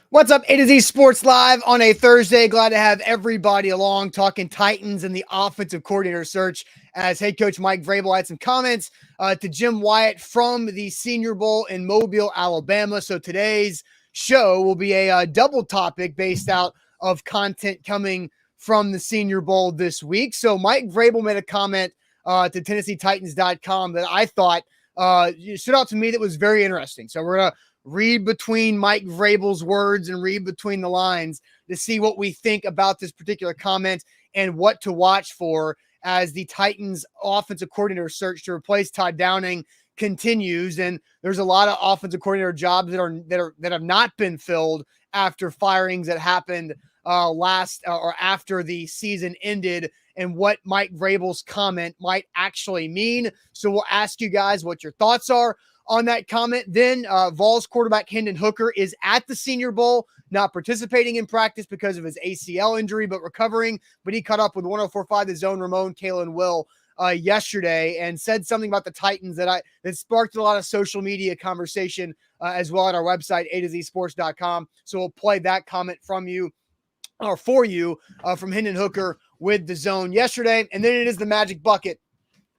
What's up, A to Z Sports Live on a Thursday. Glad to have everybody along talking Titans and the offensive coordinator search as head coach Mike Vrabel had some comments to Jim Wyatt from the Senior Bowl in Mobile, Alabama. So today's show will be a double topic based out of content coming from the Senior Bowl this week. So Mike Vrabel made a comment to TennesseeTitans.com that I thought stood out to me that was very interesting. So we're going to read between Mike Vrabel's words and read between the lines to see what we think about this particular comment and what to watch for as the Titans offensive coordinator search to replace Todd Downing continues. And there's a lot of offensive coordinator jobs that have not been filled after firings that happened after the season ended, and what Mike Vrabel's comment might actually mean. So we'll ask you guys what your thoughts are on that comment. Then Vols quarterback Hendon Hooker is at the Senior Bowl, not participating in practice because of his ACL injury, but recovering. But he caught up with 104.5 The Zone Ramon, Kalen Will yesterday and said something about the Titans that sparked a lot of social media conversation as well at our website, atozsports.com. So we'll play that comment from you or for you from Hendon Hooker with The Zone yesterday. And then it is the Magic Bucket.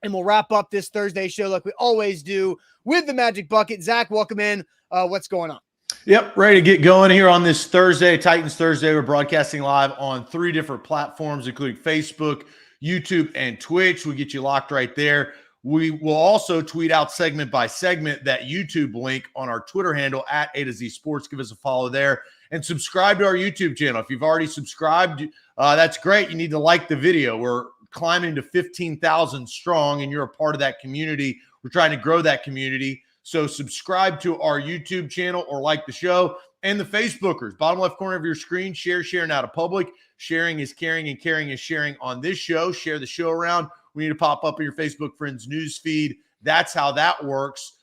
And we'll wrap up this Thursday show like we always do with the Magic Bucket. Zach, welcome in. What's going on? Yep, ready to get going here on this Thursday, Titans Thursday. We're broadcasting live on 3 different platforms, including Facebook, YouTube, and Twitch. We get you locked right there. We will also tweet out segment by segment that YouTube link on our Twitter handle at A to Z Sports. Give us a follow there and subscribe to our YouTube channel. If you've already subscribed, that's great. You need to like the video. We're climbing to 15,000 strong, and you're a part of that community. We're trying to grow that community. So subscribe to our YouTube channel or like the show. And the Facebookers, bottom left corner of your screen, share now to public. Sharing is caring, and caring is sharing on this show. Share the show around. We need to pop up in your Facebook friends news feed. That's how that works.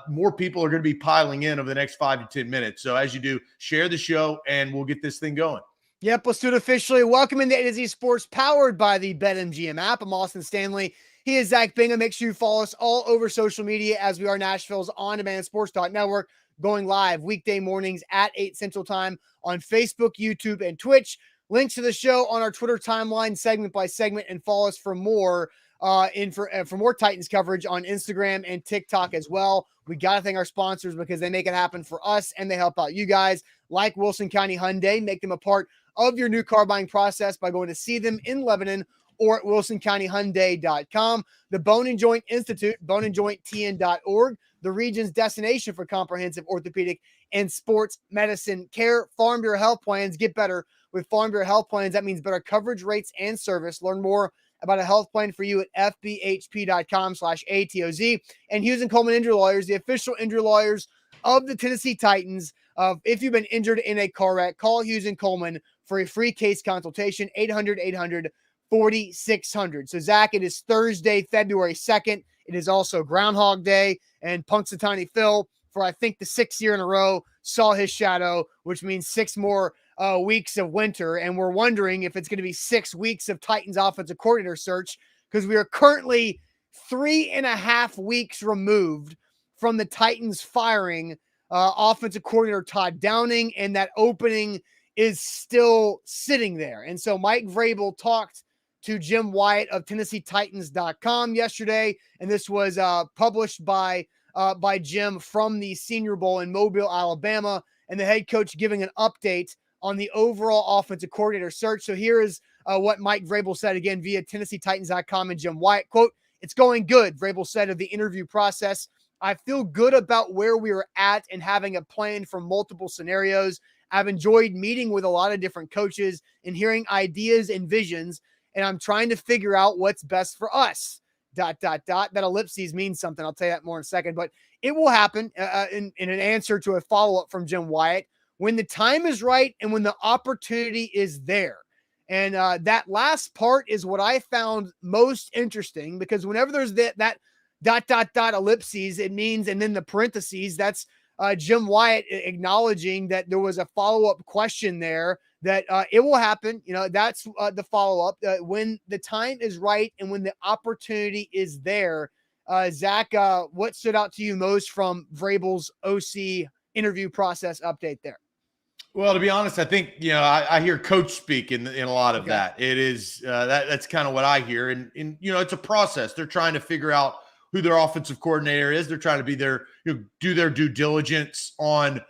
More people are going to be piling in over the next 5 to 10 minutes. So as you do, share the show, and we'll get this thing going. Yep, let's do it officially. Welcome into A to Z Sports, powered by the BetMGM app. I'm Austin Stanley. He is Zach Bingham. Make sure you follow us all over social media as we are Nashville's on-demand sports talk network, going live weekday mornings at 8 Central Time on Facebook, YouTube, and Twitch. Links to the show on our Twitter timeline, segment by segment, and follow us for more for more Titans coverage on Instagram and TikTok as well. We got to thank our sponsors because they make it happen for us and they help out you guys, like Wilson County Hyundai. Make them a part of your new car buying process by going to see them in Lebanon or at wilsoncountyhyundai.com. The Bone and Joint Institute, boneandjointtn.org, the region's destination for comprehensive orthopedic and sports medicine care. Farm Bureau Health Plans. Get better with Farm Bureau Health Plans. That means better coverage rates and service. Learn more about a health plan for you at fbhp.com/ATOZ. And Hughes & Coleman Injury Lawyers, the official injury lawyers of the Tennessee Titans. If you've been injured in a car wreck, call Hughes & Coleman for a free case consultation, 800-800-4600. So, Zach, it is Thursday, February 2nd. It is also Groundhog Day, and Punxsutawney Phil, for I think the 6th year in a row, saw his shadow, which means 6 more weeks of winter. And we're wondering if it's going to be 6 weeks of Titans offensive coordinator search, because we are currently 3.5 weeks removed from the Titans firing offensive coordinator Todd Downing, and that opening is still sitting there. And so Mike Vrabel talked to Jim Wyatt of TennesseeTitans.com yesterday, and this was published by Jim from the Senior Bowl in Mobile, Alabama, and the head coach giving an update on the overall offensive coordinator search. So here is what Mike Vrabel said again via TennesseeTitans.com and Jim Wyatt. Quote, "It's going good," Vrabel said of the interview process. "I feel good about where we are at and having a plan for multiple scenarios. I've enjoyed meeting with a lot of different coaches and hearing ideas and visions, and I'm trying to figure out what's best for us. ... That ellipses means something. I'll tell you that more in a second, but it will happen in an answer to a follow-up from Jim Wyatt when the time is right and when the opportunity is there. And that last part is what I found most interesting, because whenever there's that ... ellipses, it means, and then the parentheses, that's Jim Wyatt acknowledging that there was a follow-up question there, that it will happen. You know, that's the follow-up when the time is right and when the opportunity is there. Zach, what stood out to you most from Vrabel's OC interview process update there? Well, to be honest, I think, I hear coach speak in a lot of that. It is that's kind of what I hear. And, it's a process. They're trying to figure out who their offensive coordinator is. They're trying to be do their due diligence on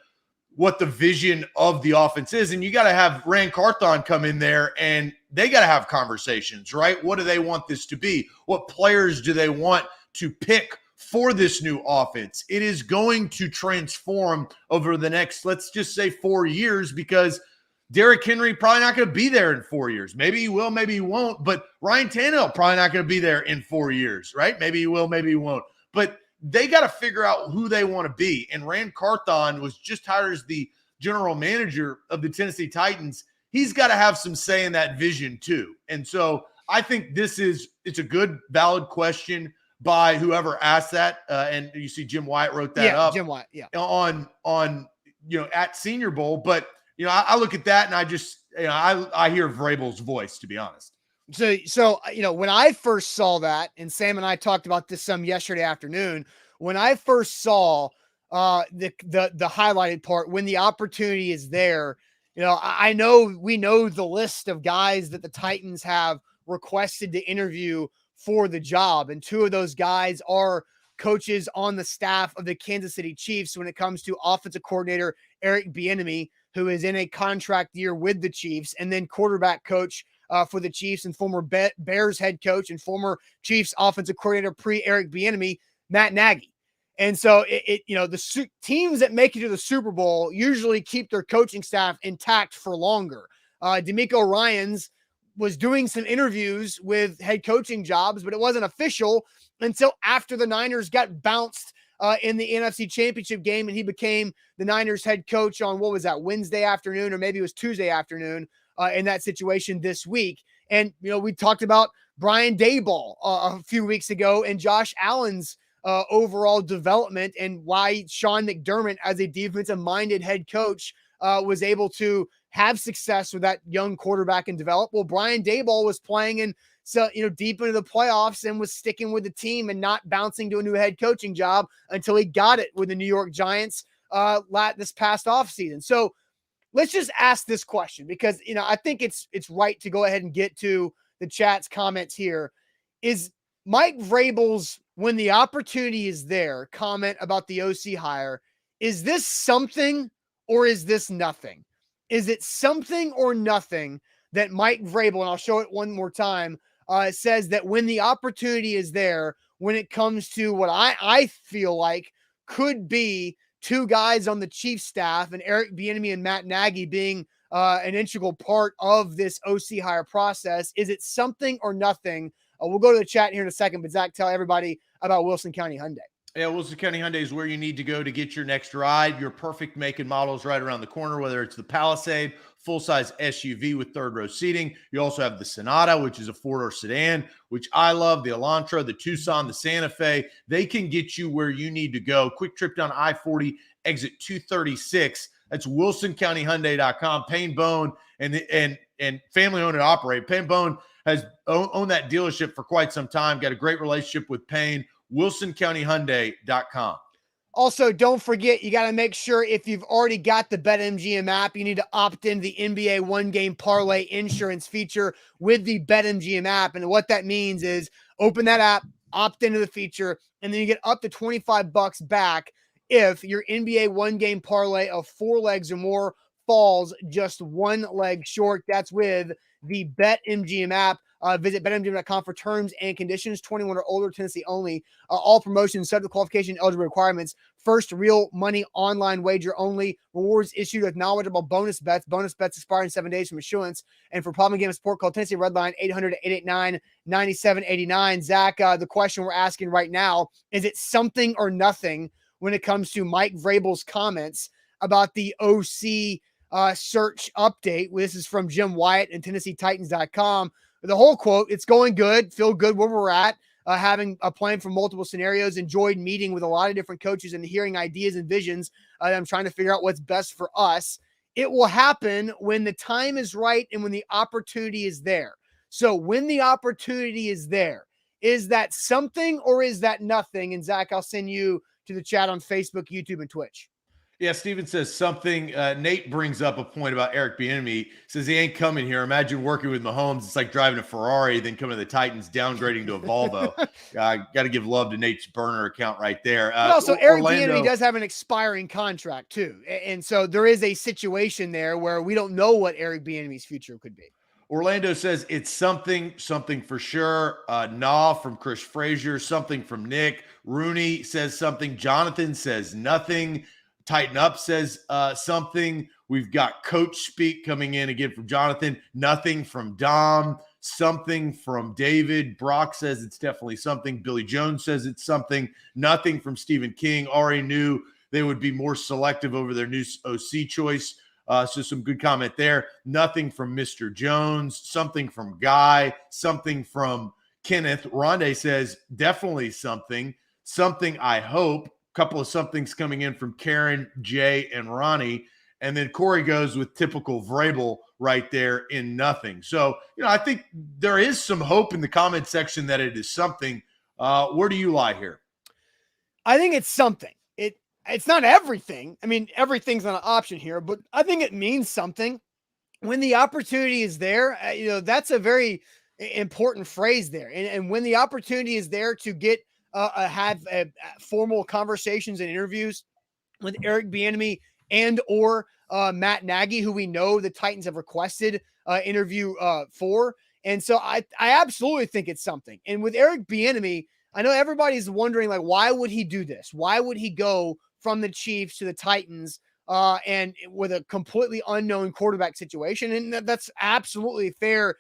what the vision of the offense is. And you got to have Rand Carthon come in there and they got to have conversations, right? What do they want this to be? What players do they want to pick for this new offense? It is going to transform over the next, let's just say 4 years, because Derrick Henry probably not going to be there in 4 years. Maybe he will, maybe he won't. But Ryan Tannehill probably not going to be there in 4 years, right? Maybe he will, maybe he won't. But they got to figure out who they want to be. And Rand Carthon was just hired as the general manager of the Tennessee Titans. He's got to have some say in that vision too. And so I think it's a good, valid question by whoever asked that. And you see Jim Wyatt wrote that up. Jim Wyatt, on at Senior Bowl. But, I look at that and I just, I hear Vrabel's voice, to be honest. So, when I first saw that, and Sam and I talked about this some yesterday afternoon, when I first saw the highlighted part, when the opportunity is there, I know we know the list of guys that the Titans have requested to interview for the job. And two of those guys are coaches on the staff of the Kansas City Chiefs when it comes to offensive coordinator Eric Bieniemy, who is in a contract year with the Chiefs, and then quarterback coach for the Chiefs and former Bears head coach and former Chiefs offensive coordinator pre-Eric Bieniemy, Matt Nagy. And so the teams that make it to the Super Bowl usually keep their coaching staff intact for longer. DeMeco Ryans was doing some interviews with head coaching jobs, but it wasn't official until after the Niners got bounced in the NFC Championship game, and he became the Niners head coach on, what was that, Wednesday afternoon, or maybe it was Tuesday afternoon in that situation this week. And, we talked about Brian Daboll a few weeks ago and Josh Allen's overall development and why Sean McDermott, as a defensive-minded head coach, was able to have success with that young quarterback and develop. Well, Brian Daboll was playing in deep into the playoffs and was sticking with the team and not bouncing to a new head coaching job until he got it with the New York Giants this past offseason. So let's just ask this question, because, I think it's right to go ahead and get to the chat's comments here. Is Mike Vrabel's, when the opportunity is there, comment about the OC hire, is this something or is this nothing? Is it something or nothing that Mike Vrabel, and I'll show it one more time, says that when the opportunity is there, when it comes to what I feel like could be two guys on the Chiefs staff and Eric Bieniemy and Matt Nagy being an integral part of this OC hire process, is it something or nothing? We'll go to the chat here in a second, but Zach, tell everybody about Wilson County Hyundai. Yeah, Wilson County Hyundai is where you need to go to get your next ride. Your perfect make and model is right around the corner, whether it's the Palisade, full-size SUV with third-row seating. You also have the Sonata, which is a four-door sedan, which I love, the Elantra, the Tucson, the Santa Fe. They can get you where you need to go. Quick trip down I-40, exit 236. That's WilsonCountyHyundai.com. Payne Bone and family-owned and operated. Payne Bone has owned that dealership for quite some time, got a great relationship with Payne. WilsonCountyHyundai.com. Also, don't forget, you got to make sure, if you've already got the BetMGM app, you need to opt into the NBA one-game parlay insurance feature with the BetMGM app. And what that means is open that app, opt into the feature, and then you get up to $25 back if your NBA one-game parlay of 4 legs or more falls just 1 leg short. That's with the BetMGM app. Visit BetMGM.com for terms and conditions. 21 or older, Tennessee only. All promotions, subject to qualification, eligible requirements. First real money online wager only. Rewards issued with knowledgeable bonus bets. Bonus bets expire in 7 days from issuance. And for problem game support, call Tennessee Redline 800-889-9789. Zach, the question we're asking right now, is it something or nothing when it comes to Mike Vrabel's comments about the OC search update? This is from Jim Wyatt and TennesseeTitans.com. The whole quote: it's going good, feel good where we're at, having a plan for multiple scenarios, enjoyed meeting with a lot of different coaches and hearing ideas and visions. I'm trying to figure out what's best for us. It will happen when the time is right and when the opportunity is there. So when the opportunity is there, is that something or is that nothing? And Zach, I'll send you to the chat on Facebook, YouTube, and Twitch. Yeah, Steven says something. Nate brings up a point about Eric Bieniemy. Says he ain't coming here. Imagine working with Mahomes. It's like driving a Ferrari, then coming to the Titans, downgrading to a Volvo. Got to give love to Nate's burner account right there. But also, Eric Orlando Bieniemy does have an expiring contract too, and so there is a situation there where we don't know what Eric Bieniemy's future could be. Orlando says it's something for sure. Nah from Chris Frazier, something from Nick. Rooney says something. Jonathan says nothing. Tighten Up says something. We've got coach speak coming in again from Jonathan. Nothing from Dom. Something from David. Brock says it's definitely something. Billy Jones says it's something. Nothing from Stephen King. Already knew they would be more selective over their new OC choice. So some good comment there. Nothing from Mr. Jones. Something from Guy. Something from Kenneth. Rondé says definitely something. Something I hope. Couple of somethings coming in from Karen, Jay, and Ronnie. And then Corey goes with typical Vrabel right there in nothing. So, I think there is some hope in the comment section that it is something. Where do you lie here? I think it's something. It's not everything. I mean, everything's not an option here, but I think it means something. When the opportunity is there, that's a very important phrase there. And when the opportunity is there to get have formal conversations and interviews with Eric Bieniemy and or Matt Nagy, who we know the Titans have requested interview for. And so I absolutely think it's something. And with Eric Bieniemy, I know everybody's wondering, like, why would he do this? Why would he go from the Chiefs to the Titans and with a completely unknown quarterback situation? And that's absolutely a fair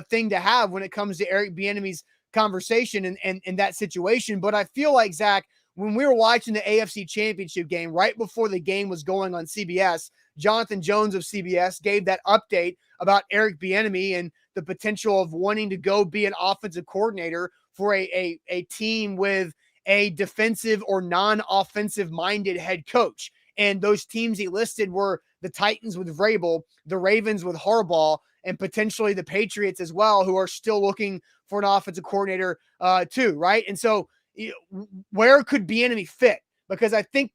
thing to have when it comes to Eric Bieniemy's conversation and that situation. But I feel like, Zach, when we were watching the AFC Championship game right before the game was going on CBS, Jonathan Jones of CBS gave that update about Eric Bieniemy and the potential of wanting to go be an offensive coordinator for a team with a defensive or non-offensive minded head coach. And those teams he listed were the Titans with Vrabel, the Ravens with Harbaugh, and potentially the Patriots as well, who are still looking for an offensive coordinator too, right? And so where could Bieniemy fit? Because I think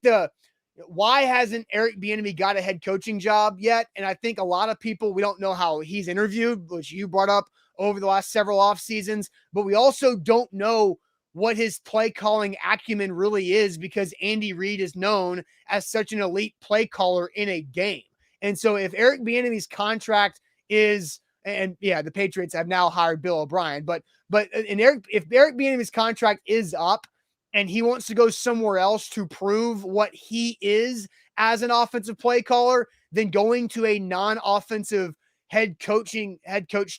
why hasn't Eric Bieniemy got a head coaching job yet? And I think a lot of people, we don't know how he's interviewed, which you brought up over the last several off seasons, but we also don't know what his play calling acumen really is, because Andy Reid is known as such an elite play caller in a game. And so if Eric Bieniemy's contract is, and yeah, the Patriots have now hired Bill O'Brien, but if Eric Bieniemy's contract is up and he wants to go somewhere else to prove what he is as an offensive play caller, then going to a non-offensive head coach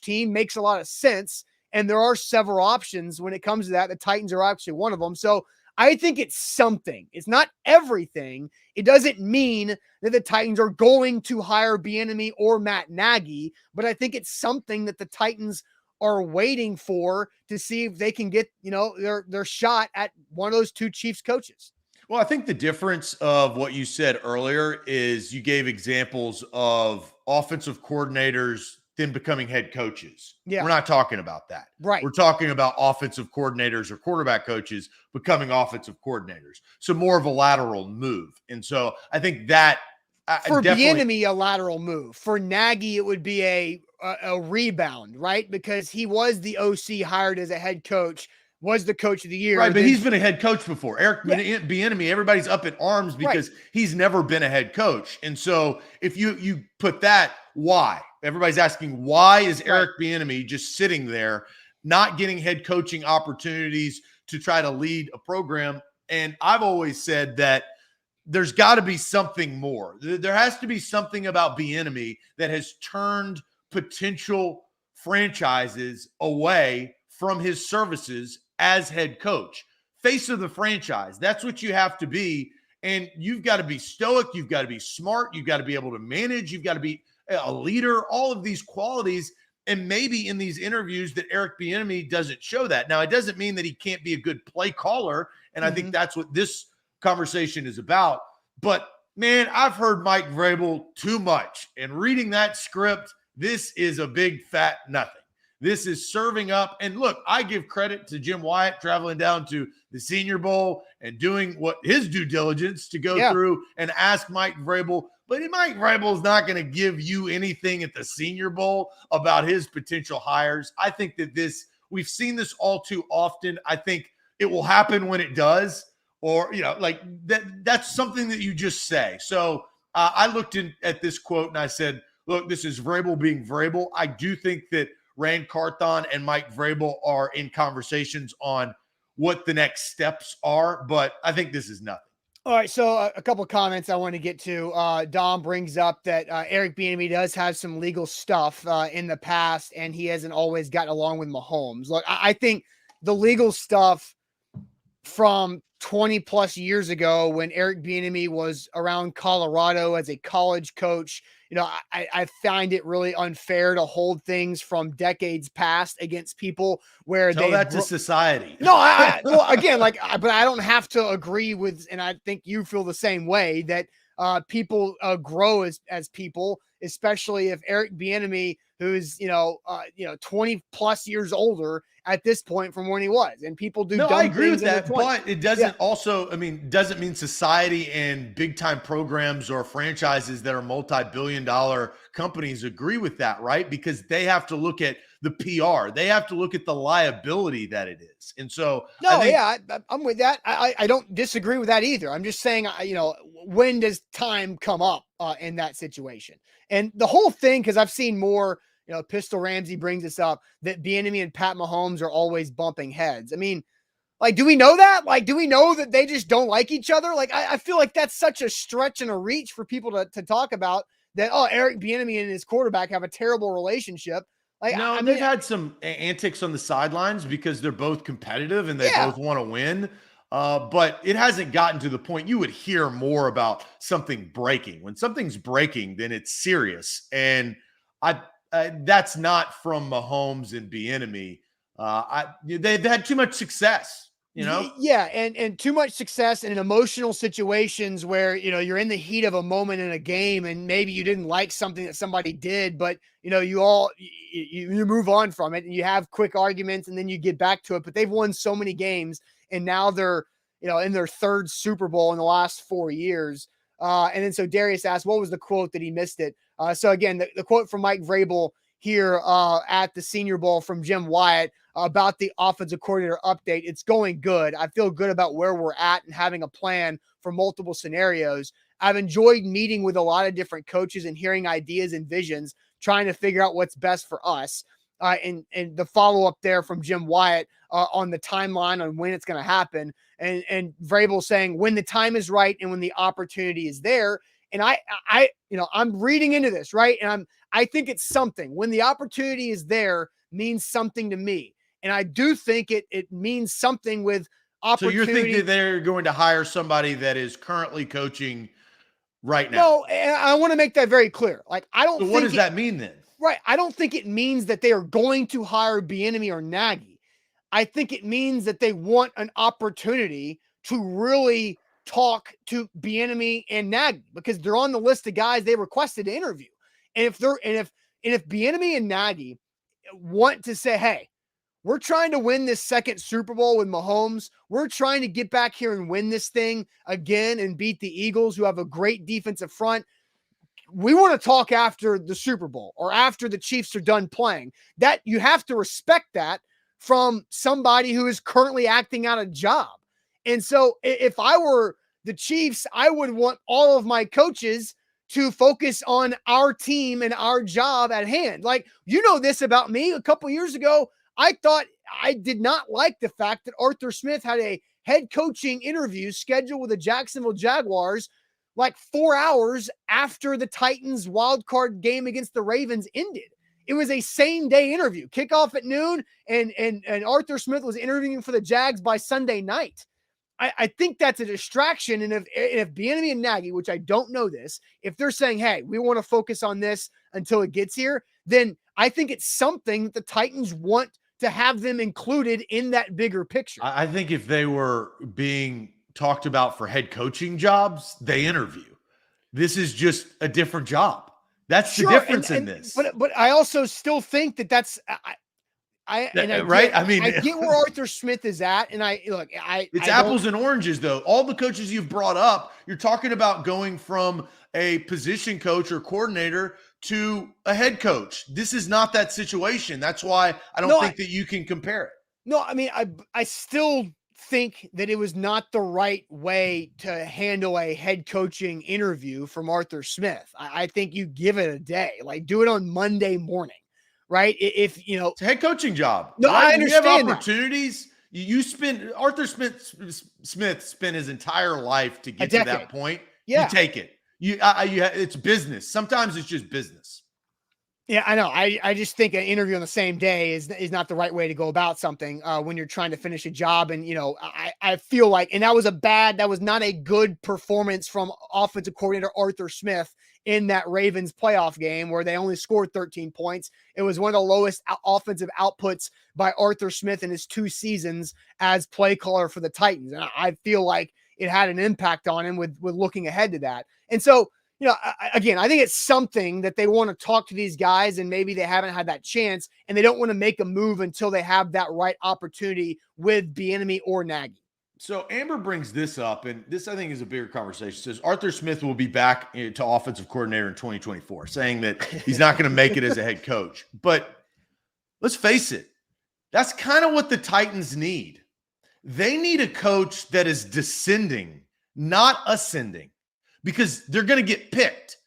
team makes a lot of sense. And there are several options when it comes to that. The Titans are actually one of them. So I think it's something. It's not everything. It doesn't mean that the Titans are going to hire Bieniemy or Matt Nagy, but I think it's something that the Titans are waiting for to see if they can get, their shot at one of those two Chiefs coaches. Well, I think the difference of what you said earlier is you gave examples of offensive coordinators then becoming head coaches. Yeah. We're not talking about that. Right. We're talking about offensive coordinators or quarterback coaches becoming offensive coordinators. So more of a lateral move. And so I think that for Bieniemy, a lateral move. For Nagy, it would be a rebound, right? Because he was the OC hired as a head coach, was the coach of the year. Right, but he's been a head coach before. Eric Bieniemy, everybody's up in arms because he's never been a head coach. And so if you put that, why? Everybody's asking, why is Eric Bieniemy just sitting there, not getting head coaching opportunities to try to lead a program? And I've always said that there's got to be something more. There has to be something about Bieniemy that has turned potential franchises away from his services as head coach. Face of the franchise. That's what you have to be. And you've got to be stoic. You've got to be smart. You've got to be able to manage. You've got to be a leader, all of these qualities. And maybe in these interviews that Eric Bieniemy doesn't show that. Now, it doesn't mean that he can't be a good play caller. And I think that's what this conversation is about. But man, I've heard Mike Vrabel too much. And reading that script, this is a big fat nothing. This is serving up. And look, I give credit to Jim Wyatt traveling down to the Senior Bowl and doing what his due diligence to go through and ask Mike Vrabel. But Mike Vrabel is not going to give you anything at the Senior Bowl about his potential hires. I think that we've seen this all too often. I think it will happen when it does, or, like that's something that you just say. So I looked at this quote and I said, look, this is Vrabel being Vrabel. I do think that Rand Carthon and Mike Vrabel are in conversations on what the next steps are, but I think this is nothing. All right, so a couple of comments I want to get to. Dom brings up that Eric Bieniemy does have some legal stuff in the past, and he hasn't always gotten along with Mahomes. Look, I think the legal stuff from 20 plus years ago when Eric Bieniemy was around Colorado as a college coach, I find it really unfair to hold things from decades past against people where Tell that to society. No, well, again, but I don't have to agree with, and I think you feel the same way, that people grow as people, especially if Eric Bieniemy, who's 20 plus years older at this point from when he was, and people do. No, dumb I agree with things that, but it doesn't doesn't mean society and big time programs or franchises that are multi-billion-dollar companies agree with that, right? Because they have to look at the PR, they have to look at the liability that it is, and so I'm with that. I don't disagree with that either. I'm just saying, when does time come up in that situation? And the whole thing, because I've seen more. Pistol Ramsey brings this up, that Bieniemy and Pat Mahomes are always bumping heads. I mean, do we know that? Do we know that they just don't like each other? I feel like that's such a stretch and a reach for people to talk about that. Oh, Eric Bieniemy and his quarterback have a terrible relationship. They've had some antics on the sidelines because they're both competitive and they both want to win. But it hasn't gotten to the point you would hear more about something breaking. When something's breaking, then it's serious. And that's not from Mahomes and Bieniemy. They've had too much success, Yeah, and too much success in emotional situations where you're in the heat of a moment in a game, and maybe you didn't like something that somebody did, but you move on from it, and you have quick arguments, and then you get back to it. But they've won so many games, and now they're in their third Super Bowl in the last 4 years. And then so Darius asked, what was the quote that he missed it? So again, the quote from Mike Vrabel here at the Senior Bowl from Jim Wyatt about the offensive coordinator update. It's going good. I feel good about where we're at and having a plan for multiple scenarios. I've enjoyed meeting with a lot of different coaches and hearing ideas and visions, trying to figure out what's best for us. And the follow-up there from Jim Wyatt on the timeline on when it's going to happen. And Vrabel saying when the time is right and when the opportunity is there. And I'm reading into this, right? And I think it's something. When the opportunity is there means something to me. And I do think it means something with opportunity. So you're thinking that they're going to hire somebody that is currently coaching right now? No, and I want to make that very clear. I don't think what does that mean then? Right. I don't think it means that they are going to hire Bieniemy or Nagy. I think it means that they want an opportunity to really talk to Bieniemy and Nagy because they're on the list of guys they requested to interview. And if Bieniemy and Nagy want to say, hey, we're trying to win this second Super Bowl with Mahomes. We're trying to get back here and win this thing again and beat the Eagles, who have a great defensive front. We want to talk after the Super Bowl or after the Chiefs are done playing. That you have to respect that from somebody who is currently acting out a job. And so if I were the Chiefs, I would want all of my coaches to focus on our team and our job at hand. This about me. A couple years ago, I thought I did not like the fact that Arthur Smith had a head coaching interview scheduled with the Jacksonville Jaguars 4 hours after the Titans wild card game against the Ravens ended. It was a same day interview, kickoff at noon, and Arthur Smith was interviewing for the Jags by Sunday night. I think that's a distraction. And if Bieniemy and Nagy, which I don't know this, if they're saying, hey, we want to focus on this until it gets here, then I think it's something that the Titans want to have them included in that bigger picture. I think if they were being talked about for head coaching jobs, they interview. This is just a different job. That's the difference in this. But I also still think that's right? I mean, I get where Arthur Smith is at, and it's apples and oranges though. All the coaches you've brought up, you're talking about going from a position coach or coordinator to a head coach. This is not that situation. That's why I don't think that you can compare it. No, I mean, I still think that it was not the right way to handle a head coaching interview from Arthur Smith. I think you give it a day, like do it on Monday morning, right? If you know, it's a head coaching job. No, right? I understand. You have opportunities. You spend Arthur Smith spent his entire life to get to that point. Yeah. You take it. It's business. Sometimes it's just business. Yeah, I know. I just think an interview on the same day is not the right way to go about something when you're trying to finish a job. And, I feel like, and that was not a good performance from offensive coordinator Arthur Smith in that Ravens playoff game where they only scored 13 points. It was one of the lowest offensive outputs by Arthur Smith in his 2 seasons as play caller for the Titans. And I feel like it had an impact on him with looking ahead to that. And so, I think it's something that they want to talk to these guys, and maybe they haven't had that chance, and they don't want to make a move until they have that right opportunity with Bieniemy or Nagy. So Amber brings this up, and this I think is a bigger conversation. Says Arthur Smith will be back to offensive coordinator in 2024, saying that he's not going to make it as a head coach. But let's face it, that's kind of what the Titans need. They need a coach that is descending, not ascending, because they're going to get picked.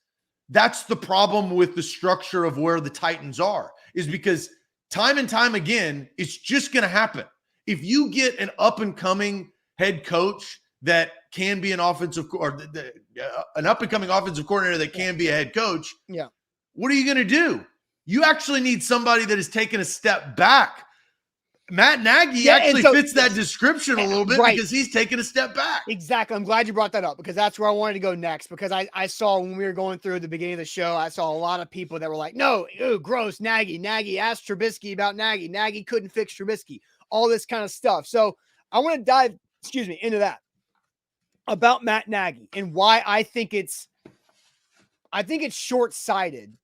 That's the problem with the structure of where the Titans are, is because time and time again, it's just going to happen. If you get an up-and-coming head coach that can be an offensive or an up-and-coming offensive coordinator that can be a head coach, what are you going to do? You actually need somebody that has taken a step back. Matt Nagy actually fits that description a little bit because he's taken a step back. Exactly. I'm glad you brought that up because that's where I wanted to go next, because I saw when we were going through the beginning of the show, I saw a lot of people that were like, no, ew, gross, Nagy. Nagy asked Trubisky about Nagy. Nagy couldn't fix Trubisky. All this kind of stuff. So I want to dive, into that about Matt Nagy and why I think it's short-sighted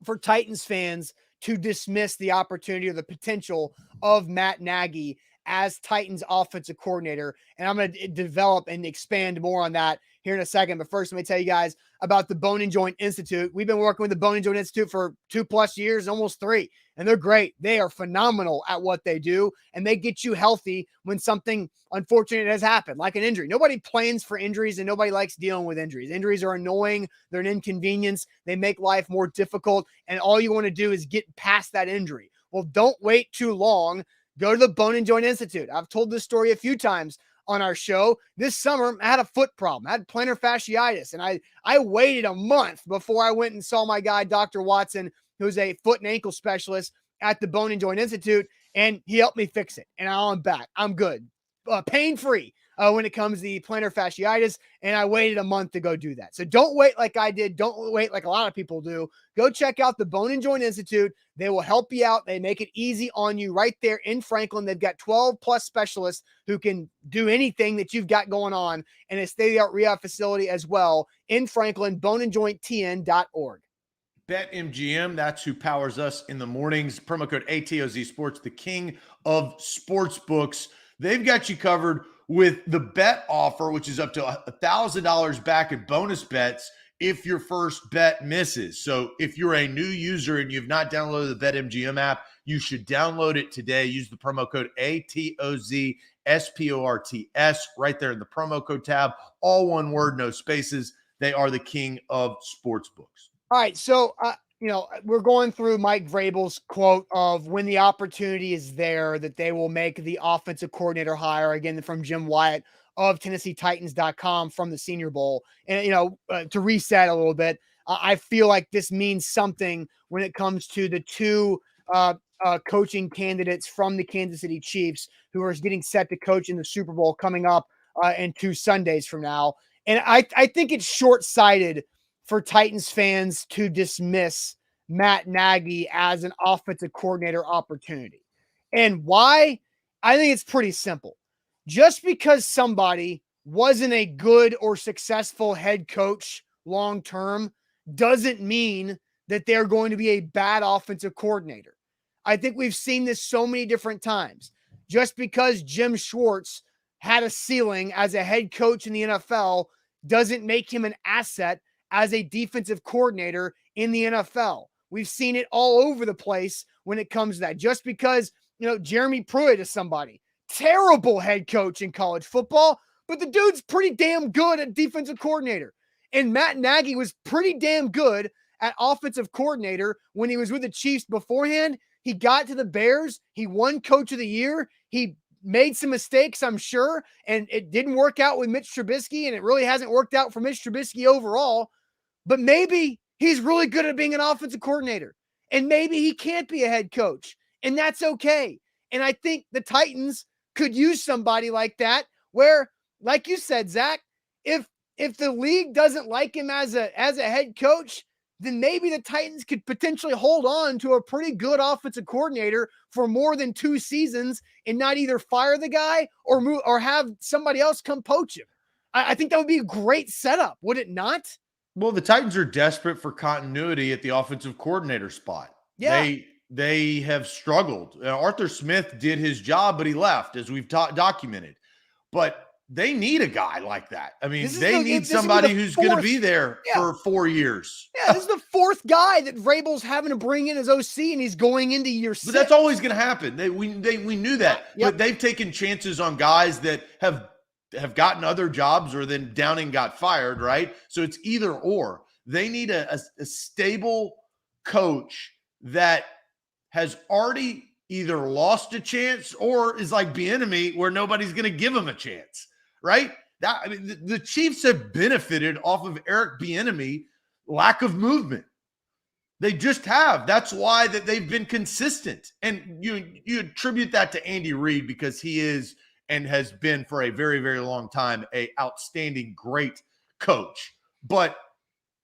for Titans fans to dismiss the opportunity or the potential of Matt Nagy as Titans offensive coordinator. And I'm going to develop and expand more on that here in a second. But first, let me tell you guys about the Bone and Joint Institute. We've been working with the Bone and Joint Institute for 2+ years, almost 3. And they're great. They are phenomenal at what they do. And they get you healthy when something unfortunate has happened, like an injury. Nobody plans for injuries and nobody likes dealing with injuries. Injuries are annoying. They're an inconvenience. They make life more difficult. And all you want to do is get past that injury. Well, don't wait too long. Go to the Bone and Joint Institute. I've told this story a few times on our show. This summer, I had a foot problem. I had plantar fasciitis, and I waited a month before I went and saw my guy, Dr. Watson, who's a foot and ankle specialist at the Bone and Joint Institute, and he helped me fix it. And now I'm back. I'm good. Pain-free when it comes to the plantar fasciitis, and I waited a month to go do that. So don't wait like I did. Don't wait like a lot of people do. Go check out the Bone and Joint Institute. They will help you out. They make it easy on you right there in Franklin. They've got 12+ specialists who can do anything that you've got going on, and a state-of-the-art rehab facility as well in Franklin, boneandjointtn.org. BetMGM, that's who powers us in the mornings. Promo code ATOZ Sports, the king of sports books. They've got you covered with the bet offer, which is up to $1,000 back in bonus bets if your first bet misses. So if you're a new user and you've not downloaded the BetMGM app, you should download it today. Use the promo code ATOZ SPORTS right there in the promo code tab. All one word, no spaces. They are the king of sports books. All right, so we're going through Mike Vrabel's quote of when the opportunity is there that they will make the offensive coordinator hire, again from Jim Wyatt of TennesseeTitans.com from the Senior Bowl. And to reset a little bit, I feel like this means something when it comes to the 2 coaching candidates from the Kansas City Chiefs who are getting set to coach in the Super Bowl coming up in 2 Sundays from now. And I think it's short-sighted for Titans fans to dismiss Matt Nagy as an offensive coordinator opportunity. And why? I think it's pretty simple. Just because somebody wasn't a good or successful head coach long-term doesn't mean that they're going to be a bad offensive coordinator. I think we've seen this so many different times. Just because Jim Schwartz had a ceiling as a head coach in the NFL doesn't make him an asset as a defensive coordinator in the NFL. We've seen it all over the place when it comes to that. Just because, Jeremy Pruitt is somebody, terrible head coach in college football, but the dude's pretty damn good at defensive coordinator. And Matt Nagy was pretty damn good at offensive coordinator when he was with the Chiefs beforehand. He got to the Bears. He won Coach of the Year. He made some mistakes, I'm sure, and it didn't work out with Mitch Trubisky, and it really hasn't worked out for Mitch Trubisky overall. But maybe he's really good at being an offensive coordinator, and maybe he can't be a head coach, and that's okay. And I think the Titans could use somebody like that where, like you said, Zach, if the league doesn't like him as a head coach, then maybe the Titans could potentially hold on to a pretty good offensive coordinator for more than 2 seasons and not either fire the guy or move or have somebody else come poach him. I think that would be a great setup, would it not? Well, the Titans are desperate for continuity at the offensive coordinator spot. Yeah. They have struggled. Arthur Smith did his job, but he left, as we've documented. But they need a guy like that. I mean, they need somebody who's going to be there for 4 years. Yeah, this is the 4th guy that Vrabel's having to bring in as OC, and he's going into year 6. But that's always going to happen. We knew that. Yep. But they've taken chances on guys that have gotten other jobs, or then Downing got fired, right? So it's either or. They need a stable coach that has already either lost a chance or is like Bieniemy, where nobody's going to give him a chance. Right? The Chiefs have benefited off of Eric Bieniemy lack of movement. They just have. That's why that they've been consistent. And you attribute that to Andy Reid, because he is and has been for a very, very long time a outstanding, great coach. But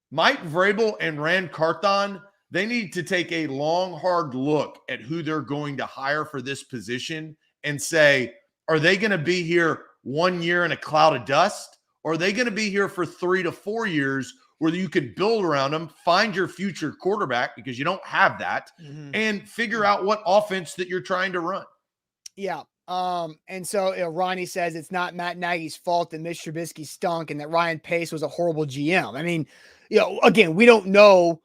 Mike Vrabel and Rand Carthon, they need to take a long, hard look at who they're going to hire for this position and say, are they going to be here 1 year in a cloud of dust? Or are they going to be here for 3 to 4 years where you can build around them, find your future quarterback, because you don't have that, and figure out what offense that you're trying to run? Yeah. And so Ronnie says it's not Matt Nagy's fault that Mitch Trubisky stunk and that Ryan Pace was a horrible GM. I mean, again, we don't know.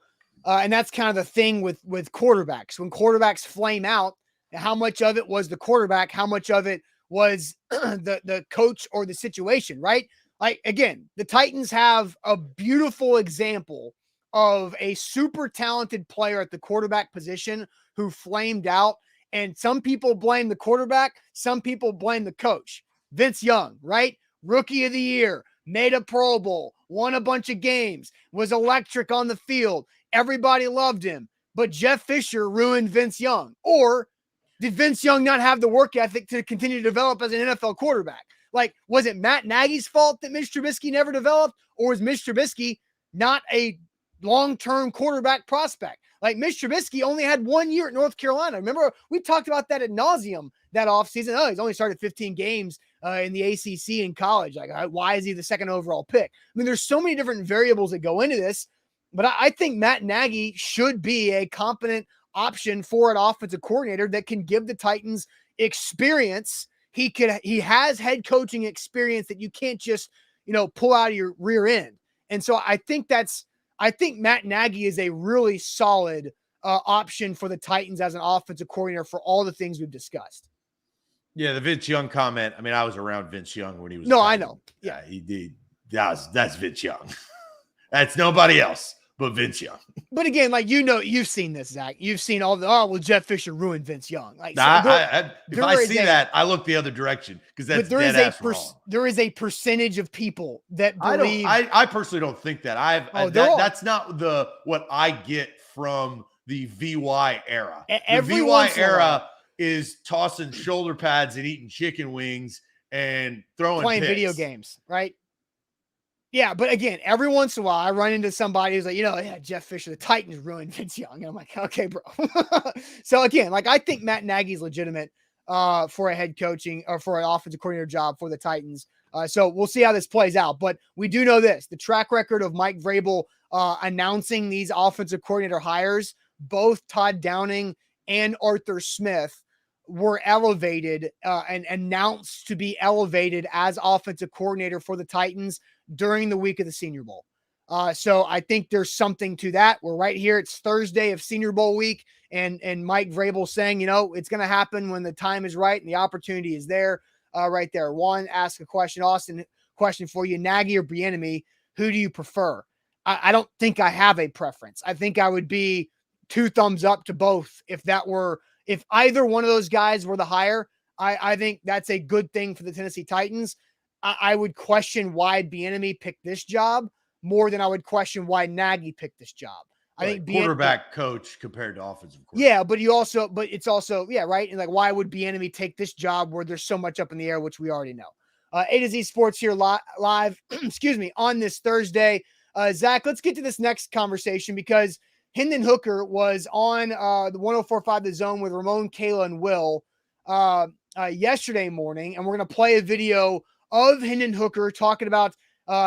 And that's kind of the thing with quarterbacks. When quarterbacks flame out, how much of it was the quarterback? How much of it was the coach or the situation, right? Like, again, the Titans have a beautiful example of a super talented player at the quarterback position who flamed out. And some people blame the quarterback. Some people blame the coach. Vince Young, right? Rookie of the year, made a Pro Bowl, won a bunch of games, was electric on the field. Everybody loved him. But Jeff Fisher ruined Vince Young. Or did Vince Young not have the work ethic to continue to develop as an NFL quarterback? Like, was it Matt Nagy's fault that Mitch Trubisky never developed? Or was Mitch Trubisky not a long-term quarterback prospect? Like, Mitch Trubisky only had 1 year at North Carolina. Remember, we talked about that ad nauseum that offseason. Oh, he's only started 15 games in the ACC in college. Like, why is he the second overall pick? I mean, there's so many different variables that go into this. But I think Matt Nagy should be a competent option for an offensive coordinator that can give the Titans experience. He has head coaching experience that you can't just, pull out of your rear end. And so I think Matt Nagy is a really solid option for the Titans as an offensive coordinator for all the things we've discussed. Yeah, the Vince Young comment. I mean, I was around Vince Young when he was. No, I know. Yeah, he did. That's Vince Young. That's nobody else but Vince Young. But again, like, you've seen this, Zach. You've seen all the, Jeff Fisher ruined Vince Young. Like, if I see that, I look the other direction, because that's dead ass wrong. There is a percentage of people that believe. I personally don't think that. That's not what I get from the VY era. The VY era is tossing shoulder pads and eating chicken wings and playing video games, right? Yeah, but again, every once in a while, I run into somebody who's like, Jeff Fisher, the Titans ruined Vince Young. And I'm like, okay, bro. So again, like, I think Matt Nagy's legitimate for a head coaching or for an offensive coordinator job for the Titans. So we'll see how this plays out. But we do know this: the track record of Mike Vrabel announcing these offensive coordinator hires, both Todd Downing and Arthur Smith were elevated and announced to be elevated as offensive coordinator for the Titans during the week of the Senior Bowl. So I think there's something to that. We're right here. It's Thursday of Senior Bowl week, and Mike Vrabel saying, it's going to happen when the time is right and the opportunity is there. Right there. One, ask a question. Austin, question for you: Nagy or Bieniemy? Who do you prefer? I don't think I have a preference. I think I would be 2 thumbs up to both if either one of those guys were the hire. I think that's a good thing for the Tennessee Titans. I would question why Bieniemy picked this job more than I would question why Nagy picked this job. I think quarterback coach compared to offensive coordinator. Yeah, but it's also, yeah, right. And like, why would Bieniemy take this job where there's so much up in the air, which we already know? A to Z Sports here live, excuse me, on this Thursday. Zach, let's get to this next conversation because Hendon Hooker was on the 104.5 The Zone with Ramon, Kayla, and Will yesterday morning, and we're going to play a video of Hendon Hooker talking about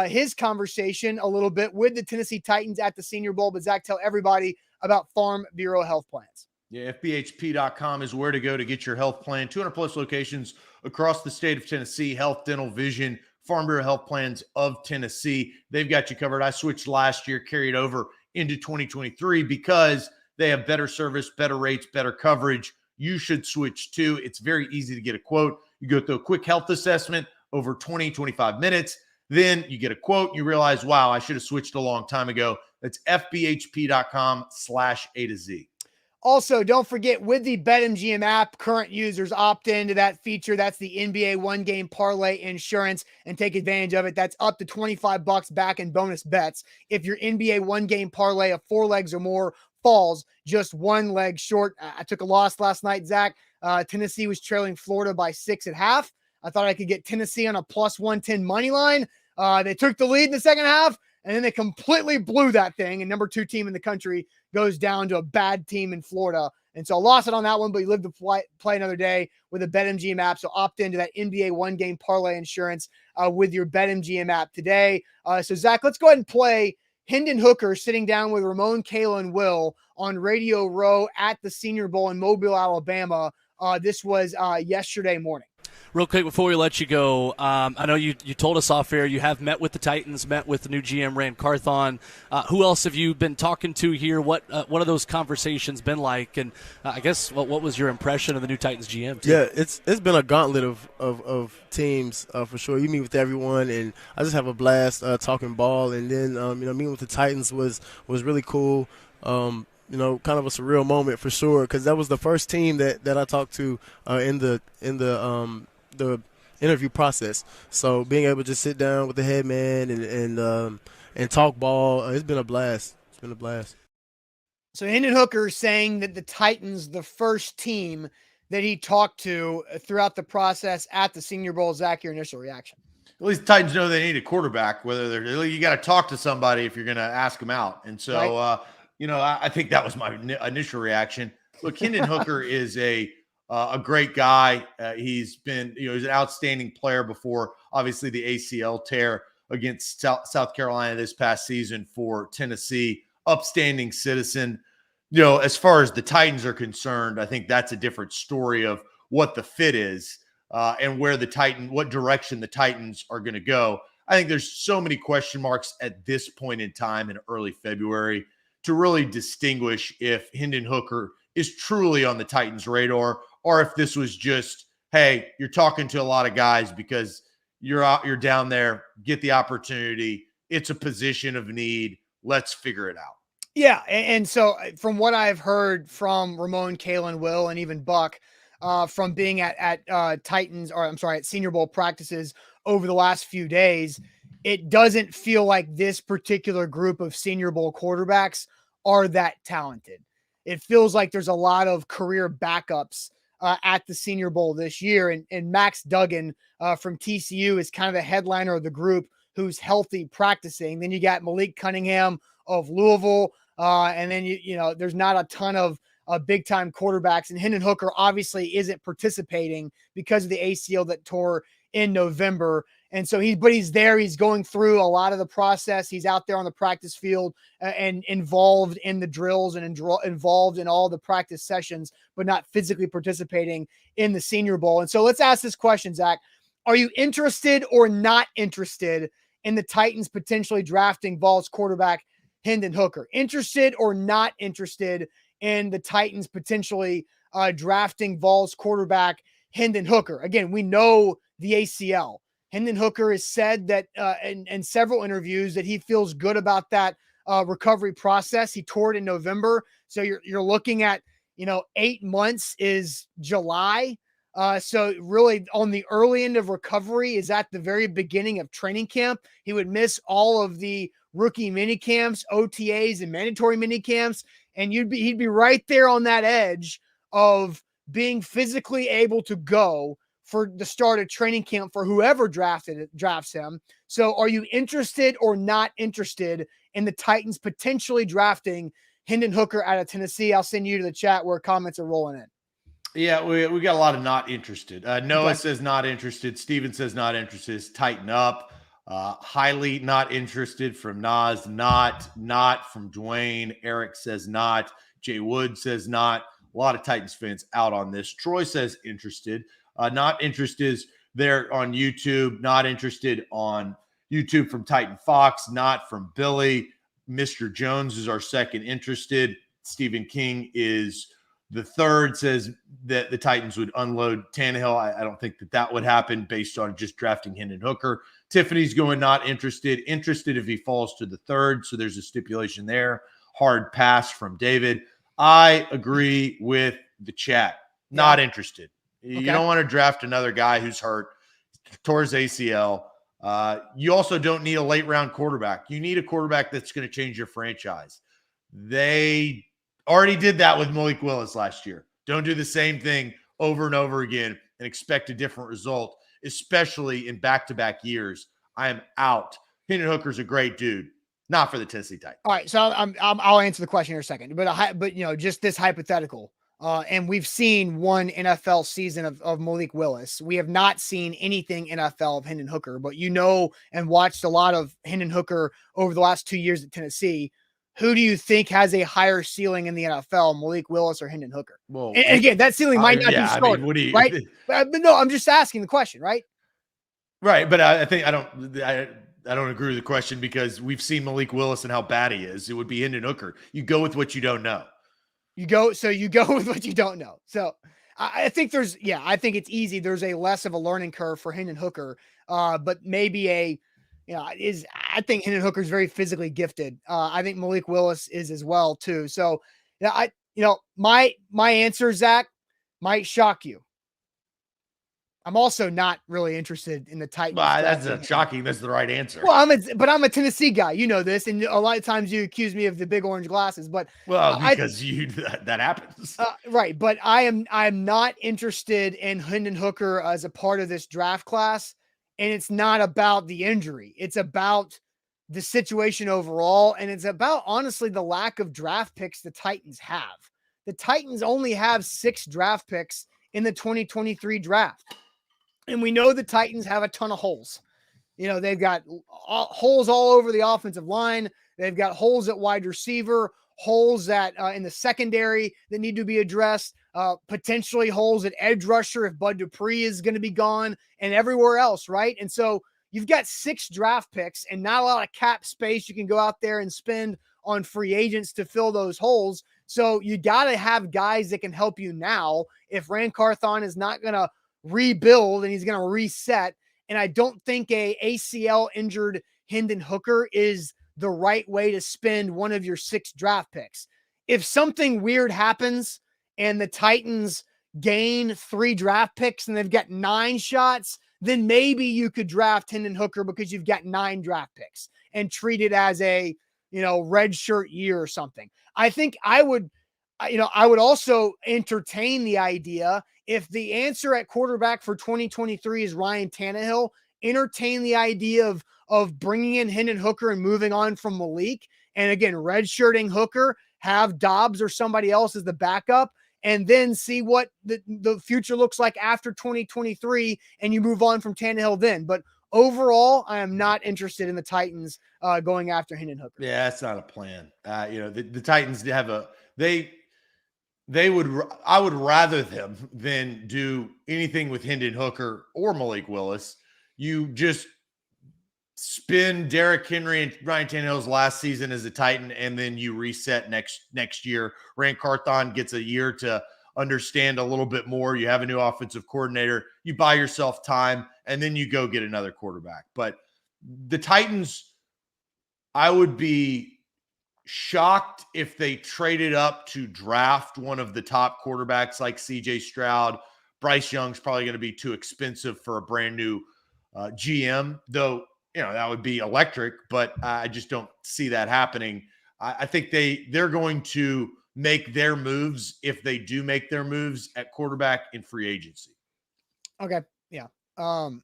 his conversation a little bit with the Tennessee Titans at the Senior Bowl. But Zach, tell everybody about Farm Bureau Health Plans. Yeah, FBHP.com is where to go to get your health plan. 200 plus locations across the state of Tennessee, health, dental, vision, Farm Bureau Health Plans of Tennessee. They've got you covered. I switched last year, carried over into 2023 because they have better service, better rates, better coverage. You should switch too. It's very easy to get a quote. You go through a quick health assessment over 20, 25 minutes. Then you get a quote. You realize, wow, I should have switched a long time ago. That's FBHP.com/A to Z. Also, don't forget, with the BetMGM app, current users opt into that feature. That's the NBA one-game parlay insurance, and take advantage of it. That's up to $25 back in bonus bets. If your NBA one-game parlay of 4 legs or more falls just 1 leg short. I took a loss last night, Zach. Tennessee was trailing Florida by 6.5. I thought I could get Tennessee on a plus 110 money line. They took the lead in the second half, and then they completely blew that thing. And number 2 team in the country goes down to a bad team in Florida. And so I lost it on that one, but you live to play another day with a BetMGM app. So opt into that NBA one-game parlay insurance with your BetMGM app today. So Zach, let's go ahead and play Hendon Hooker sitting down with Ramon, Kayla, and Will on Radio Row at the Senior Bowl in Mobile, Alabama. This was yesterday morning. Real quick before we let you go, I know you told us off air you have met with the Titans, met with the new GM Ram Carthon. Who else have you been talking to here? What have those conversations been like? And I guess what was your impression of the new Titans GM team? Yeah, it's been a gauntlet of teams for sure. You meet with everyone, and I just have a blast talking ball. And then meeting with the Titans was really cool. Kind of a surreal moment for sure, because that was the first team that I talked to in the interview process. So being able to just sit down with the head man and talk ball, it's been a blast. It's been a blast. So Hendon Hooker saying that the Titans, the first team that he talked to throughout the process at the Senior Bowl. Zach, your initial reaction? At least the Titans know they need a quarterback. You got to talk to somebody if you're going to ask them out. And so, right. I think that was my initial reaction. Look, Hendon Hooker is a great guy. He's been, he's an outstanding player before, obviously, the ACL tear against South Carolina this past season for Tennessee. Upstanding citizen. As far as the Titans are concerned, I think that's a different story of what the fit is and what direction the Titans are going to go. I think there's so many question marks at this point in time in early February to really distinguish if Hendon Hooker is truly on the Titans' radar, or if this was just, hey, you're talking to a lot of guys because you're down there, get the opportunity. It's a position of need. Let's figure it out. Yeah, and so from what I've heard from Ramon, Kayla, Will, and even Buck, from being at Titans, or I'm sorry, at Senior Bowl practices over the last few days, it doesn't feel like this particular group of Senior Bowl quarterbacks are that talented. It feels like there's a lot of career backups at the Senior Bowl this year, and Max Duggan from TCU is kind of the headliner of the group who's healthy practicing. Then you got Malik Cunningham of Louisville, and then there's not a ton of big-time quarterbacks, and Hendon Hooker obviously isn't participating because of the ACL that tore in November. And so he's there. He's going through a lot of the process. He's out there on the practice field and involved in the drills and involved in all the practice sessions, but not physically participating in the Senior Bowl. And so let's ask this question, Zach. Are you interested or not interested in the Titans potentially drafting Vols quarterback Hendon Hooker? Interested or not interested in the Titans potentially drafting Vols quarterback Hendon Hooker? Again, we know the ACL. Hendon Hooker has said that in several interviews that he feels good about that recovery process. He tore it in November. So you're looking at, 8 months is July. So really on the early end of recovery is at the very beginning of training camp. He would miss all of the rookie mini camps, OTAs, and mandatory mini camps. And he'd be right there on that edge of being physically able to go for the start of training camp for whoever drafts him. So are you interested or not interested in the Titans potentially drafting Hendon Hooker out of Tennessee? I'll send you to the chat where comments are rolling in. Yeah, we got a lot of not interested. Noah says not interested. Steven says not interested. Tighten up. Highly not interested from Nas. Not from Dwayne. Eric says not. Jay Wood says not. A lot of Titans fans out on this. Troy says interested. Not interested there on YouTube. Not interested on YouTube from Titan Fox. Not from Billy. Mr. Jones is our second interested. Stephen King is the third, says that the Titans would unload Tannehill. I don't think that would happen based on just drafting Hendon Hooker. Tiffany's going not interested. Interested if he falls to the third. So there's a stipulation there. Hard pass from David. I agree with the chat. Not interested. You don't want to draft another guy who's hurt, tore his ACL. You also don't need a late round quarterback. You need a quarterback that's going to change your franchise. They already did that with Malik Willis last year. Don't do the same thing over and over again and expect a different result, especially in back-to-back years. I am out. Hendon Hooker's a great dude. Not for the Tennessee Titans. All right, so I'll answer the question in a second, but just this hypothetical. And we've seen one NFL season of Malik Willis. We have not seen anything NFL of Hendon Hooker, but and watched a lot of Hendon Hooker over the last 2 years at Tennessee. Who do you think has a higher ceiling in the NFL, Malik Willis or Hendon Hooker? Well, and again, that ceiling might not be started, right? But no, I'm just asking the question, right? Right, but I think I don't agree with the question because we've seen Malik Willis and how bad he is. It would be Hendon Hooker. You go with what you don't know. You go with what you don't know. So I think I think it's easy. There's a less of a learning curve for Hendon Hooker, but maybe I think Hendon Hooker is very physically gifted. I think Malik Willis is as well too. So my answer, Zach, might shock you. I'm also not really interested in the Titans. Well, that's not shocking. That's the right answer. Well, I'm a Tennessee guy. You know this, and a lot of times you accuse me of the big orange glasses. But because that happens, right? But I'm not interested in Hendon Hooker as a part of this draft class, and it's not about the injury. It's about the situation overall, and it's about honestly the lack of draft picks the Titans have. The Titans only have 6 draft picks in the 2023 draft. And we know the Titans have a ton of holes. They've got holes all over the offensive line. They've got holes at wide receiver, holes that in the secondary that need to be addressed, potentially holes at edge rusher if Bud Dupree is going to be gone, and everywhere else, right? And so you've got 6 draft picks and not a lot of cap space you can go out there and spend on free agents to fill those holes. So you got to have guys that can help you now if Rand Carthon is not going to rebuild and he's going to reset. And I don't think a ACL injured Hendon Hooker is the right way to spend one of your 6 draft picks. If something weird happens and the Titans gain 3 draft picks and they've got 9 shots, then maybe you could draft Hendon Hooker because you've got 9 draft picks and treat it as a, red shirt year or something. I think I would also entertain the idea if the answer at quarterback for 2023 is Ryan Tannehill, entertain the idea of bringing in Hendon Hooker and moving on from Malik. And again, redshirting Hooker, have Dobbs or somebody else as the backup, and then see what the future looks like after 2023. And you move on from Tannehill then. But overall, I am not interested in the Titans going after Hendon Hooker. Yeah, that's not a plan. The Titans have I would rather them than do anything with Hendon Hooker or Malik Willis. You just spin Derrick Henry and Ryan Tannehill's last season as a Titan, and then you reset next year. Rand Carthon gets a year to understand a little bit more. You have a new offensive coordinator. You buy yourself time, and then you go get another quarterback. But the Titans, I would be shocked if they traded up to draft one of the top quarterbacks like CJ Stroud. Bryce Young's probably going to be too expensive for a brand new GM, though, that would be electric, but I just don't see that happening. I think they're going to make their moves, if they do make their moves, at quarterback in free agency. Okay. Yeah. We're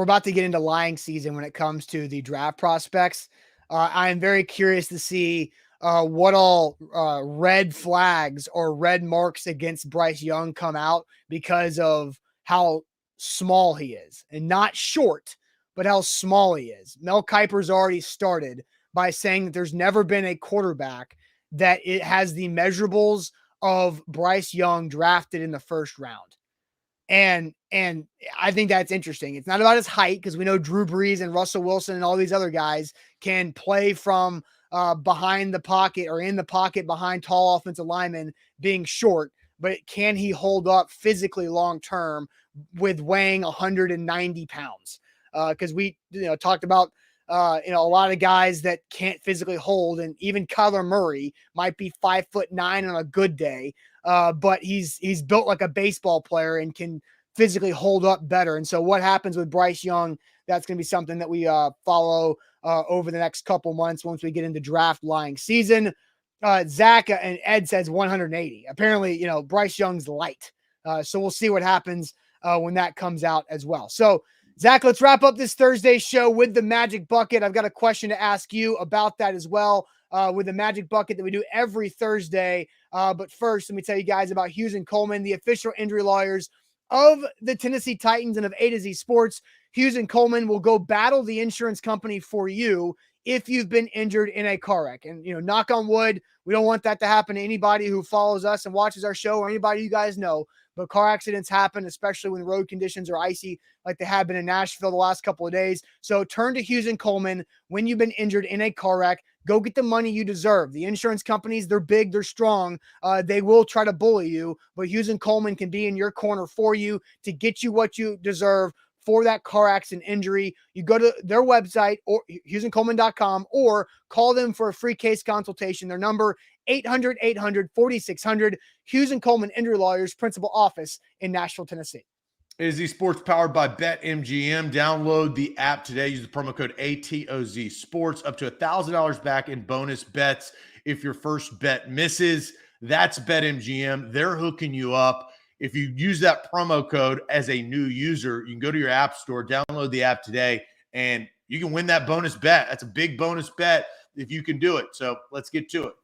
about to get into lying season when it comes to the draft prospects. I am very curious to see what all red flags or red marks against Bryce Young come out because of how small he is, and not short, but how small he is. Mel Kiper's already started by saying that there's never been a quarterback that it has the measurables of Bryce Young drafted in the first round. And I think that's interesting. It's not about his height, because we know Drew Brees and Russell Wilson and all these other guys can play from behind the pocket or in the pocket behind tall offensive linemen being short, but can he hold up physically long-term with weighing 190 pounds? Because we talked about a lot of guys that can't physically hold, and even Kyler Murray might be 5'9" on a good day, but he's built like a baseball player and can physically hold up better. And so what happens with Bryce Young, that's going to be something that we follow over the next couple months once we get into draft lying season. Zach and Ed says 180. Apparently, Bryce Young's light. So we'll see what happens when that comes out as well. So, Zach, let's wrap up this Thursday show with the Magic Bucket. I've got a question to ask you about that as well, with the Magic Bucket that we do every Thursday. But first, let me tell you guys about Hughes & Coleman, the official injury lawyers of the Tennessee Titans and of A to Z Sports. Hughes & Coleman will go battle the insurance company for you if you've been injured in a car wreck. And, knock on wood, we don't want that to happen to anybody who follows us and watches our show, or anybody you guys know. But car accidents happen, especially when road conditions are icy like they have been in Nashville the last couple of days. So turn to Hughes & Coleman when you've been injured in a car wreck. Go get the money you deserve. The insurance companies, they're big, they're strong. They will try to bully you, but Hughes & Coleman can be in your corner for you to get you what you deserve for that car accident injury. You go to their website, or HughesandColeman.com, or call them for a free case consultation. Their number, 800-800-4600, Hughes & Coleman Injury Lawyers, principal office in Nashville, Tennessee. AZ Sports, powered by BetMGM. Download the app today. Use the promo code ATOZ Sports. Up to $1,000 back in bonus bets if your first bet misses. That's BetMGM. They're hooking you up. If you use that promo code as a new user, you can go to your app store, download the app today, and you can win that bonus bet. That's a big bonus bet if you can do it. So let's get to it.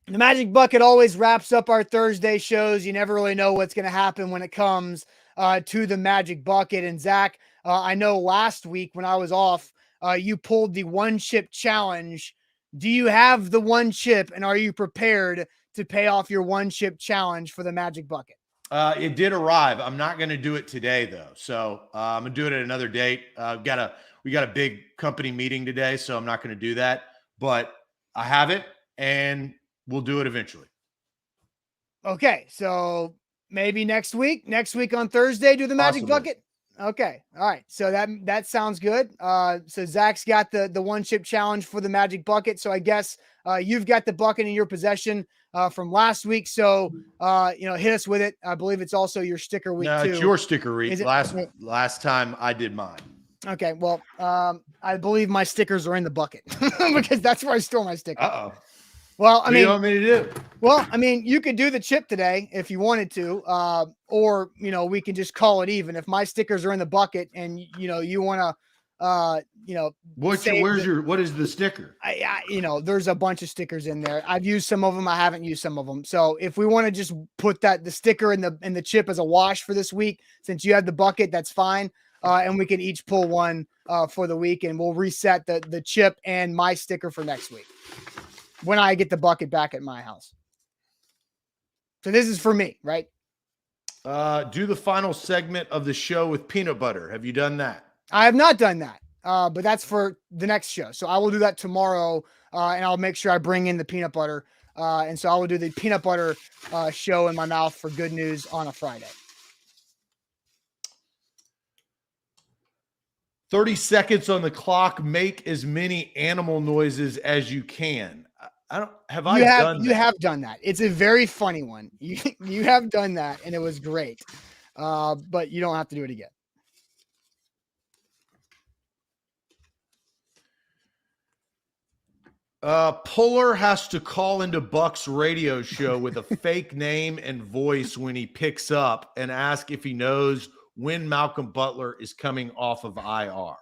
The Magic Bucket always wraps up our Thursday shows. You never really know what's going to happen when it comes to the Magic Bucket. And Zach, I know last week when I was off, you pulled the one chip challenge. Do you have the one chip, and are you prepared to pay off your one chip challenge for the Magic Bucket? It did arrive. I'm not going to do it today, though. So I'm going to do it at another date. We got a big company meeting today, so I'm not going to do that. But I have it, and we'll do it eventually. Okay, so maybe next week on Thursday, do the Magic Bucket. Okay, all right. So that sounds good. So Zach's got the one chip challenge for the Magic Bucket. So I guess you've got the bucket in your possession from last week. So hit us with it. I believe it's also your sticker week too. It's your sticker week. Last time I did mine. Okay, well, I believe my stickers are in the bucket because that's where I store my stickers. Uh-oh. Well, what do you want me to do? Well, I mean, you could do the chip today if you wanted to, or we can just call it even. If my stickers are in the bucket and you want what is the sticker? There's a bunch of stickers in there. I've used some of them. I haven't used some of them. So if we want to just put the sticker and the chip as a wash for this week, since you had the bucket, that's fine. And we can each pull one for the week, and we'll reset the chip and my sticker for next week when I get the bucket back at my house. So this is for me, right? Do the final segment of the show with peanut butter. Have you done that? I have not done that, but that's for the next show. So I will do that tomorrow, and I'll make sure I bring in the peanut butter. And so I will do the peanut butter show in my mouth for good news on a Friday. 30 seconds on the clock. Make as many animal noises as you can. You have done that. It's a very funny one. You have done that, and it was great. But you don't have to do it again. Puller has to call into Buck's radio show with a fake name and voice when he picks up and ask if he knows when Malcolm Butler is coming off of IR.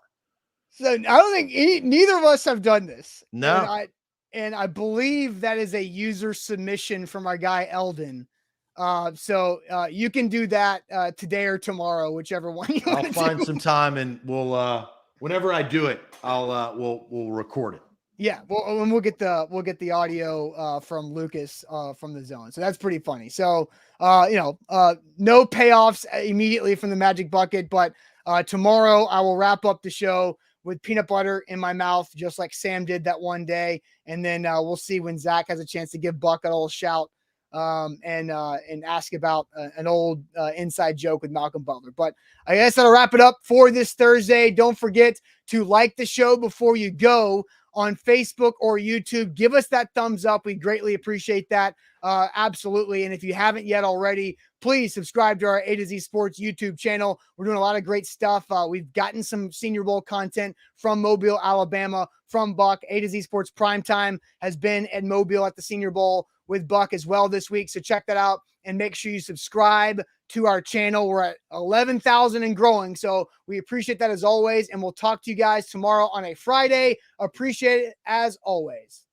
So I don't think neither of us have done this. No. And I believe that is a user submission from our guy Eldon. So you can do that today or tomorrow, whichever one you want. I'll find some time, and we'll whenever I do it, we'll record it. Yeah, well, and we'll get the audio from Lucas from the zone. So that's pretty funny. So no payoffs immediately from the Magic Bucket, but tomorrow I will wrap up the show with peanut butter in my mouth, just like Sam did that one day, and then we'll see when Zach has a chance to give Buck a little shout and ask about an old inside joke with Malcolm Butler. But I guess that'll wrap it up for this Thursday. Don't forget to like the show before you go on Facebook or YouTube. Give us that thumbs up. We greatly appreciate that. Absolutely. And if you haven't yet already, please subscribe to our A to Z Sports YouTube channel. We're doing a lot of great stuff. We've gotten some Senior Bowl content from Mobile, Alabama, from Buck. A to Z Sports Primetime has been at Mobile at the Senior Bowl with Buck as well this week. So check that out and make sure you subscribe to our channel. We're at 11,000 and growing. So we appreciate that as always. And we'll talk to you guys tomorrow on a Friday. Appreciate it as always.